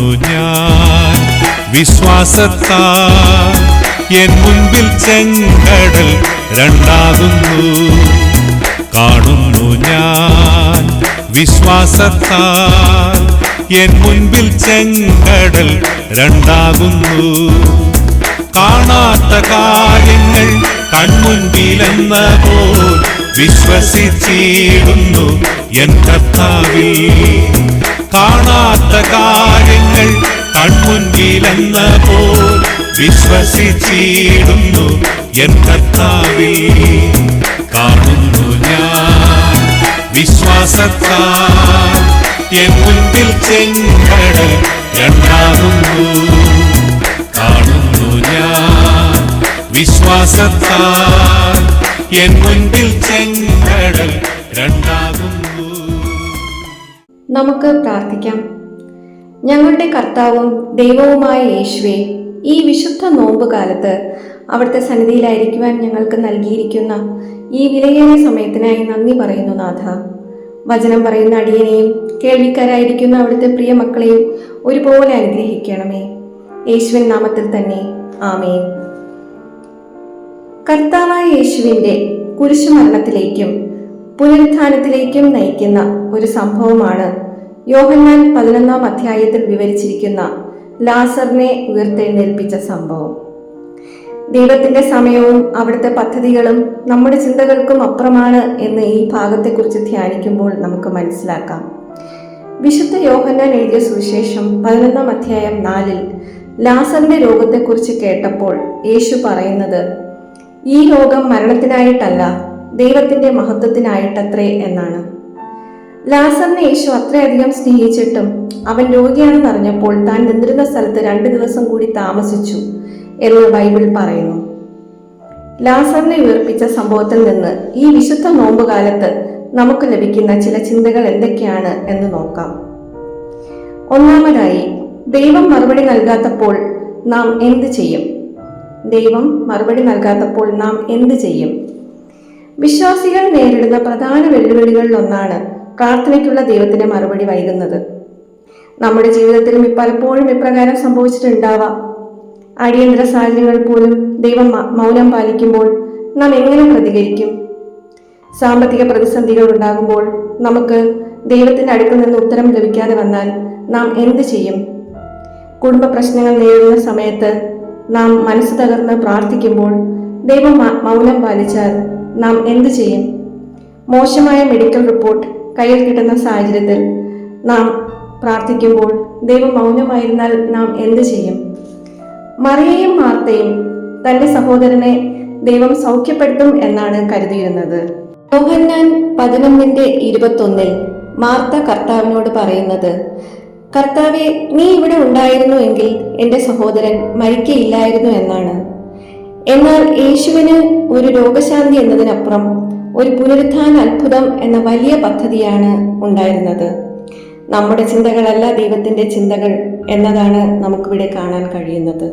കാണുന്നു ഞാൻ വിശ്വാസത്താൽ എൻ മുൻപിൽ ചെങ്കടൽ രണ്ടാകുന്നു. കാണുന്നു ഞാൻ വിശ്വാസത്താൽ എൻ മുൻപിൽ ചെങ്കടൽ രണ്ടാകുന്നു. കാണാത്ത കാര്യങ്ങൾ കൺമുൻപിലെന്ന പോൽ വിശ്വസിച്ചിടുന്നു എൻ കർത്താവിൽ. കാണാത്ത കാര്യങ്ങൾ കൺമുൻപിലെന്ന പോൽ വിശ്വസിച്ചിടുന്നു എൻ കർത്താവിൽ. കാണുന്നു ഞാൻ വിശ്വാസത്താൽ എൻ മുൻപിൽ ചെങ്കടൽ രണ്ടാകുന്നു. കാണുന്നു ഞാൻ വിശ്വാസത്താൽ എൻ മുൻപിൽ ചെങ്കടൽ രണ്ടാകുന്നു. നമുക്ക് പ്രാർത്ഥിക്കാം. ഞങ്ങളുടെ കർത്താവും ദൈവവുമായ യേശുവേ, ഈ വിശുദ്ധ നോമ്പുകാലത്ത് അവിടുത്തെ സന്നിധിയിലായിരിക്കുവാൻ ഞങ്ങൾക്ക് നൽകിയിരിക്കുന്ന ഈ വിലയേറിയ സമയത്തിനായി നന്ദി പറയുന്നു നാഥ. വചനം പറയുന്ന അടിയനെയും കേൾവിക്കാരായിരിക്കുന്ന അവിടുത്തെ പ്രിയ മക്കളെയും ഒരുപോലെ അനുഗ്രഹിക്കണമേ. യേശുവിൻ നാമത്തിൽ തന്നെ ആമേൻ. കർത്താവായ യേശുവിൻ്റെ കുരിശുമരണത്തിലേക്കും പുനരുത്ഥാനത്തിലേക്കും നയിക്കുന്ന ഒരു സംഭവമാണ് യോഹന്നാൻ 11-ാം അധ്യായത്തിൽ വിവരിച്ചിരിക്കുന്ന ലാസറിനെ ഉയർത്തെഴുന്നേൽപ്പിച്ച സംഭവം. ദൈവത്തിന്റെ സമയവും അവിടുത്തെ പദ്ധതികളും നമ്മുടെ ചിന്തകൾക്കും അപ്പുറമാണ് എന്ന് ഈ ഭാഗത്തെക്കുറിച്ച് ധ്യാനിക്കുമ്പോൾ നമുക്ക് മനസ്സിലാക്കാം. വിശുദ്ധ യോഹന്നാൻ എഴുതിയ സുവിശേഷം 11-ാം അധ്യായം 4-ൽ ലാസറിന്റെ രോഗത്തെക്കുറിച്ച് കേട്ടപ്പോൾ യേശു പറയുന്നത്, ഈ രോഗം മരണത്തിനായിട്ടല്ല, ദൈവത്തിന്റെ മഹത്വത്തിനായിട്ടത്രേ എന്നാണ്. ലാസറിനെ യേശു അത്രയധികം സ്നേഹിച്ചിട്ടും അവൻ രോഗിയാണെന്ന് അറിഞ്ഞപ്പോൾ താൻ നിന്നിരുന്ന സ്ഥലത്ത് 2 ദിവസം കൂടി താമസിച്ചു എന്ന് ബൈബിൾ പറയുന്നു. ലാസറിനെ ഉയർപ്പിച്ച സംഭവത്തിൽ നിന്ന് ഈ വിശുദ്ധ നോമ്പുകാലത്ത് നമുക്ക് ലഭിക്കുന്ന ചില ചിന്തകൾ എന്തൊക്കെയാണ് എന്ന് നോക്കാം. ഒന്നാമതായി, ദൈവം മറുപടി നൽകാത്തപ്പോൾ നാം എന്ത് ചെയ്യും? ദൈവം മറുപടി നൽകാത്തപ്പോൾ നാം എന്ത് ചെയ്യും? വിശ്വാസികൾ നേരിടുന്ന പ്രധാന വെല്ലുവിളികളിൽ ഒന്നാണ് പ്രാർത്ഥനയ്ക്കുള്ള ദൈവത്തിന്റെ മറുപടി വൈകുന്നത്. നമ്മുടെ ജീവിതത്തിലും പലപ്പോഴും ഇപ്രകാരം സംഭവിച്ചിട്ടുണ്ടാവാം. അടിയന്തര സാഹചര്യങ്ങൾ പോലും ദൈവം മൗനം പാലിക്കുമ്പോൾ നാം എങ്ങനെ പ്രതികരിക്കും? സാമ്പത്തിക പ്രതിസന്ധികൾ ഉണ്ടാകുമ്പോൾ നമുക്ക് ദൈവത്തിന്റെ അടുക്കൽ നിന്ന് ഉത്തരം ലഭിക്കാതെ വന്നാൽ നാം എന്ത് ചെയ്യും? കുടുംബ പ്രശ്നങ്ങൾ നേരിടുന്ന സമയത്ത് നാം മനസ്സ് തകർന്ന് പ്രാർത്ഥിക്കുമ്പോൾ ദൈവം മൗനം പാലിച്ചാൽ നാം എന്ത് ചെയ്യും? മോശമായ മെഡിക്കൽ റിപ്പോർട്ട് കയ്യിൽ കിട്ടുന്ന സാഹചര്യത്തിൽ നാം പ്രാർത്ഥിക്കുമ്പോൾ ദൈവം മൗനമായിരുന്നാൽ നാം എന്ത് ചെയ്യും? മറിയയും മാർത്തയും തന്റെ സഹോദരനെ ദൈവം സൗഖ്യപ്പെടുത്തും എന്നാണ് കരുതിയിരുന്നത്. യോഹന്നാൻ 11:21 മാർത്ത കർത്താവിനോട് പറയുന്നത്, കർത്താവെ, നീ ഇവിടെ ഉണ്ടായിരുന്നു എങ്കിൽ എൻ്റെ സഹോദരൻ മരിക്കയില്ലായിരുന്നു എന്നാണ്. എന്നാൽ യേശുവിന് ഒരു രോഗശാന്തി എന്നതിനപ്പുറം ഒരു പുനരുത്ഥാന അത്ഭുതം എന്ന വലിയ പദ്ധതിയാണ് ഉണ്ടായിരുന്നത്. നമ്മുടെ ചിന്തകളല്ല ദൈവത്തിന്റെ ചിന്തകൾ എന്നതാണ് നമുക്കിവിടെ കാണാൻ കഴിയുന്നത്.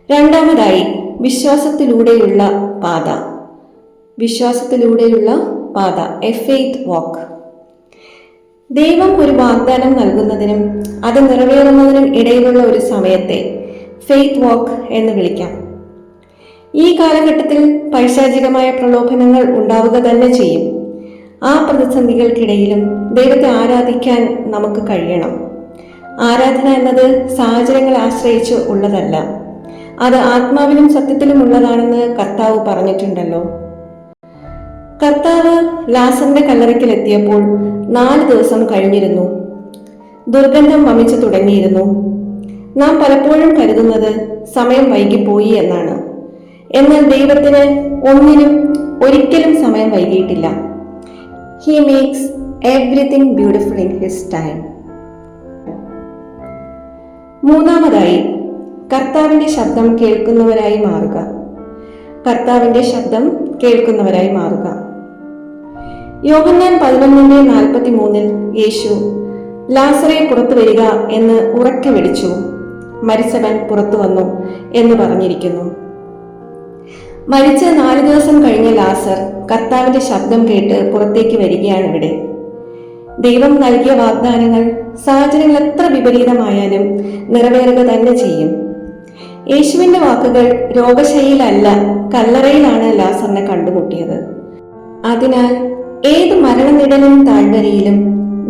രണ്ടാമതായി, വിശ്വാസത്തിലൂടെയുള്ള പാത. വിശ്വാസത്തിലൂടെയുള്ള പാത, എ ഫെയ്ത്ത് വാക്ക്. ദൈവം ഒരു വാഗ്ദാനം നൽകുന്നതിനും അത് നിറവേറുന്നതിനും ഇടയിലുള്ള ഒരു സമയത്തെ ഫെയ്ത്ത് വാക്ക് എന്ന് വിളിക്കാം. ഈ കാലഘട്ടത്തിൽ പൈശാചികമായ പ്രലോഭനങ്ങൾ ഉണ്ടാവുക തന്നെ ചെയ്യും. ആ പ്രതിസന്ധികൾക്കിടയിലും ദൈവത്തെ ആരാധിക്കാൻ നമുക്ക് കഴിയണം. ആരാധന എന്നത് സാഹചര്യങ്ങളെ ആശ്രയിച്ച് ഉള്ളതല്ല, അത് ആത്മാവിലും സത്യത്തിലും ഉള്ളതാണെന്ന് കർത്താവ് പറഞ്ഞിട്ടുണ്ടല്ലോ. കർത്താവ് ലാസറിന്റെ കല്ലറയ്ക്കൽ എത്തിയപ്പോൾ 4 ദിവസം കഴിഞ്ഞിരുന്നു. ദുർഗന്ധം വമിച്ചു തുടങ്ങിയിരുന്നു. നാം പലപ്പോഴും കരുതുന്നത് സമയം വൈകിപ്പോയി എന്നാണ്. എന്നാൽ ദൈവത്തിന് ഒരിക്കലും സമയം വൈകിയിട്ടില്ല. He makes everything beautiful in his time. മൂന്നാമതായി, കർത്താവിന്റെ ശബ്ദം കേൾക്കുന്നവരായി മാറുക. കർത്താവിന്റെ ശബ്ദം കേൾക്കുന്നവരായി മാറുക. യോഹന്നാൻ 11:43 യേശു ലാസറെ പുറത്തു വരിക എന്ന് ഉറക്കെ വിളിച്ചു. മരിച്ചവൻ പുറത്തു വന്നു എന്ന് പറഞ്ഞിരിക്കുന്നു. മരിച്ച് 4 ദിവസം കഴിഞ്ഞ ലാസർ കർത്താവിന്റെ ശബ്ദം കേട്ട് പുറത്തേക്ക് വരികയാണ് ഇവിടെ. ദൈവം നൽകിയ വാഗ്ദാനങ്ങൾ സാഹചര്യങ്ങൾ എത്ര വിപരീതമായാലും നിറവേറുക തന്നെ ചെയ്യും. യേശുവിന്റെ വാക്കുകൾ രോഗശൈലിയിലല്ല, കല്ലറയിലാണ് ലാസറിനെ കണ്ടുമുട്ടിയത്. അതിനാൽ ഏത് മരണനിഴലും താഴ്വരയിലും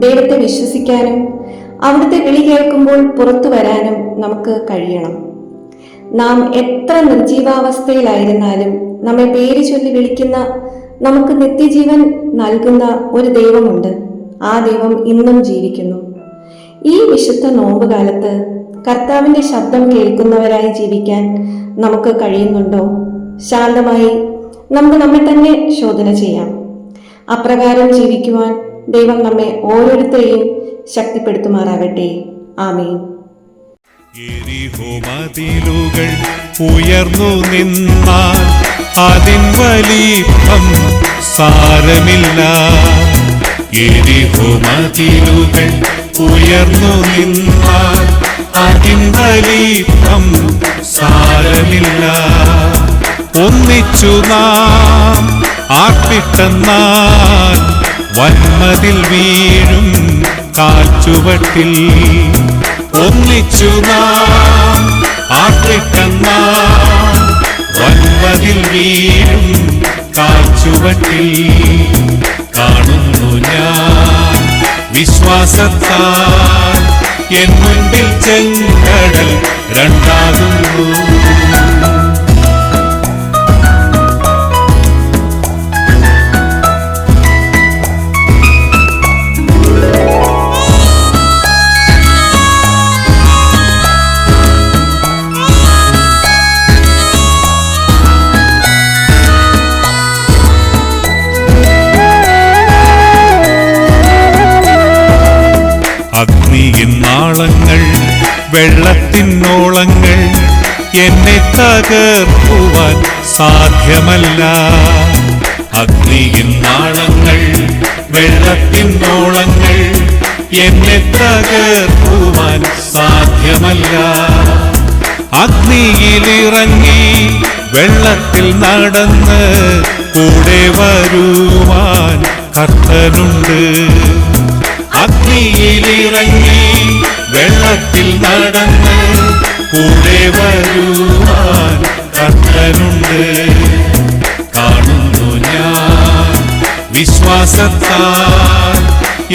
ദൈവത്തെ വിശ്വസിക്കാനും അവിടുത്തെ വിളി കേൾക്കുമ്പോൾ പുറത്തു വരാനും നമുക്ക് കഴിയണം. നാം എത്ര നിർജീവാവസ്ഥയിലായിരുന്നാലും നമ്മെ പേര് ചൊല്ലി വിളിക്കുന്ന, നമുക്ക് നിത്യജീവൻ നൽകുന്ന ഒരു ദൈവമുണ്ട്. ആ ദൈവം ഇന്നും ജീവിക്കുന്നു. ഈ വിശുദ്ധ നോമ്പുകാലത്ത് കർത്താവിന്റെ ശബ്ദം കേൾക്കുന്നവരായി ജീവിക്കാൻ നമുക്ക് കഴിയുന്നുണ്ടോ? ശാന്തമായി നമുക്ക് നമ്മെ തന്നെ ശോധന ചെയ്യാം. അപ്രകാരം ജീവിക്കുവാൻ ദൈവം നമ്മെ ഓരോരുത്തരെയും ശക്തിപ്പെടുത്തുമാറാകട്ടെ. ആമേൻ. യെരിഹോ മതിലുകൾ ഉയർന്നു നിന്നാൽ അതിൻ വലിപ്പം സാരമില്ല. യെരിഹോ മതിലുകൾ ഉയർന്നു നിന്നാൽ അതിൻ വലിപ്പം സാരമില്ല. ഒന്നിച്ചു നാം ആർപ്പിട്ടെന്നാൽ വന്മതിൽ വീഴും കാൽച്ചുവട്ടിൽ. ഒന്നിച്ചു നാം ആർപ്പിട്ടെന്നാൽ വന്മതിൽ വീഴും കാൽച്ചുവട്ടിൽ. കാണുന്നു ഞാൻ വിശ്വാസത്താൽ എൻ മുൻപിൽ ചെങ്കടൽ രണ്ടാകുന്നു. അഗ്നിയിന്നാളങ്ങൾ വെള്ളത്തിനോളങ്ങൾ എന്നെ തകർക്കുവാൻ സാധ്യമല്ല. അഗ്നിയിന്നാളങ്ങൾ വെള്ളത്തിനോളങ്ങൾ എന്നെ തകർക്കുവാൻ സാധ്യമല്ല. അഗ്നിയിലിറങ്ങി വെള്ളത്തിൽ നടന്ന് കൂടെ വരുവാൻ കർത്തനുണ്ട്. അഗ്നിയിലിറങ്ങി വെള്ളത്തിൽ നടന്ന് കൂടെ വരുവാൻ കർത്തനുണ്ട്. കാണുന്നു ഞാൻ വിശ്വാസത്താൽ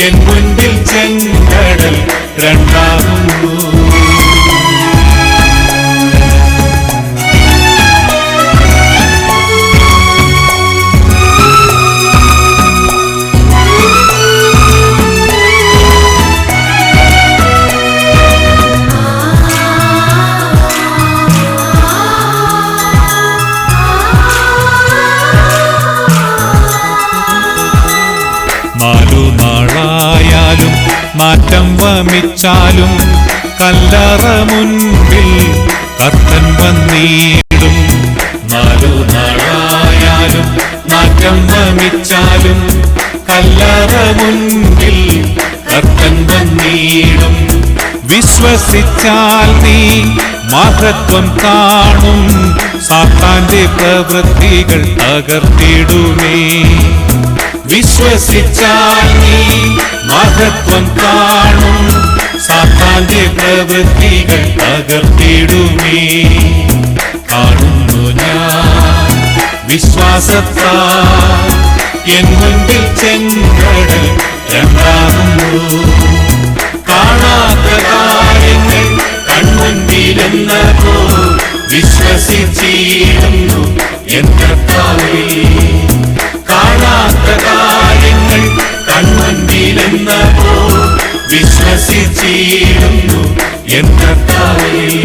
എൻ മുൻപിൽ ചെങ്കടൽ രണ്ടാകുന്നു. നാളായാലും മാറ്റം വമിച്ചാലും കല്ലറ മുൻപിൽ കർത്തൻ വന്നിടും. 4 നാളായാലും മാറ്റം വമിച്ചാലും കല്ലറ മുൻപിൽ കർത്തൻ വന്നിടും. വിശ്വസിച്ചാൽ നീ മഹത്വം കാണും. സാത്താന്റെ പ്രവൃത്തികൾ തകർത്തിടുമേ. വിശ്വസിച്ചാൽ നീ മഹത്വം കാണും. സാത്താന്റെ പ്രവൃത്തികൾ തകർത്തിടുമേ. കാണുന്നു ഞാൻ വിശ്വാസത്താൽ എൻ മുൻപിൽ ചെങ്കടൽ രണ്ടാകുന്നു. കാണാത്ത കാര്യങ്ങൾ കൺമുൻപിലെന്നതോ വിശ്വസിച്ചിടുന്നു എൻ കർത്താവേ. കാണാത്ത കാര്യങ്ങൾ കൺമുൻപിലെന്നതോ വിശ്വസിച്ചിടുന്നു എൻ കർത്താവേ.